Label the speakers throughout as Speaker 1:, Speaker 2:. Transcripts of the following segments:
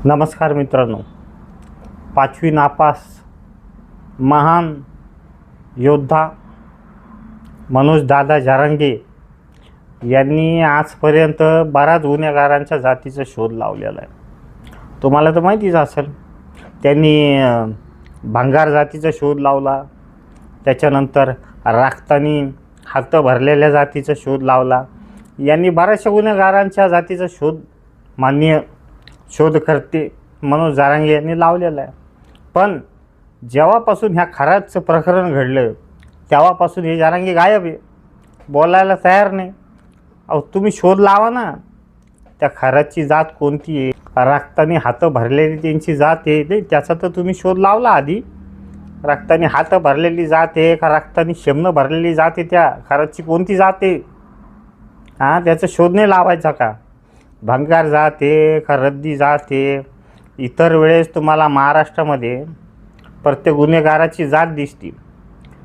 Speaker 1: नमस्कार मित्रांनो, पाचवी नापास महान योद्धा मनोजदादा जरांगे यांनी आजपर्यंत बऱ्याच गुन्हेगारांच्या जातीचा शोध लावलेला आहे। तुम्हाला तर माहितीच असेल, त्यांनी भंगार जातीचा शोध लावला, त्याच्यानंतर राखतानी हात भरलेल्या जातीचा शोध लावला। यांनी बऱ्याचशा गुन्हेगारांच्या जातीचा शोध माननीय शोधकर्ते मनोज जरांगे यांनी लावलेला आहे। पण जेव्हापासून ह्या खराचं प्रकरण घडलं तेव्हापासून हे जरांगे गायब आहे, बोलायला तयार नाही। अहो तुम्ही शोध लावा ना, त्या खराची जात कोणती आहे, रक्ताने हात भरलेली त्यांची जात आहे ते त्याचा तर तुम्ही शोध लावला आधी। रक्ताने हात भरलेली जात आहे का रक्ताने शेमनं भरलेली जात आहे, त्या खराची कोणती जात आहे हां, त्याचा शोध नाही लावायचा का? भंगार जात आहे का रद्दी जात आहे? इतर वेळेस तुम्हाला महाराष्ट्रामध्ये प्रत्येक गुन्हेगाराची जात दिसते,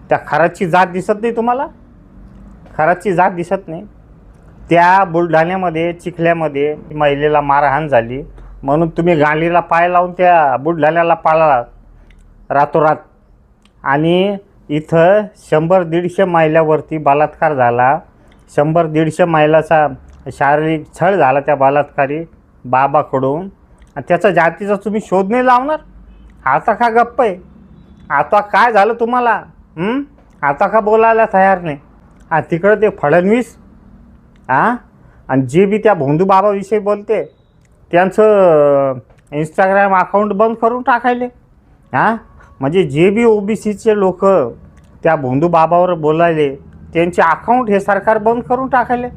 Speaker 1: त्या खराची जात दिसत नाही तुम्हाला? खराची जात दिसत नाही। त्या बुलढाण्यामध्ये चिखल्यामध्ये महिलेला मारहाण झाली म्हणून तुम्ही गालीला पाय लावून त्या बुलढाण्याला पाळला रातोरात, आणि इथं 100-150 महिलावरती बलात्कार झाला, 100-150 महिलाचा शारीरिक छळ झाला त्या बलात्कारी बाबाकडून, आणि त्याचा जातीचा तुम्ही शोध नाही लावणार? आता का गप्प आहे? आता काय झालं तुम्हाला? आता का बोलायला तयार नाही? तिकडं ते फडणवीस आणि जे बी त्या भोंदू बाबाविषयी बोलते त्यांचं इंस्टाग्राम अकाउंट बंद करून टाकायले। म्हणजे जे बी OBCचे लोक त्या भोंदू बाबावर बोलायले त्यांचे अकाउंट हे सरकार बंद करून टाकायले।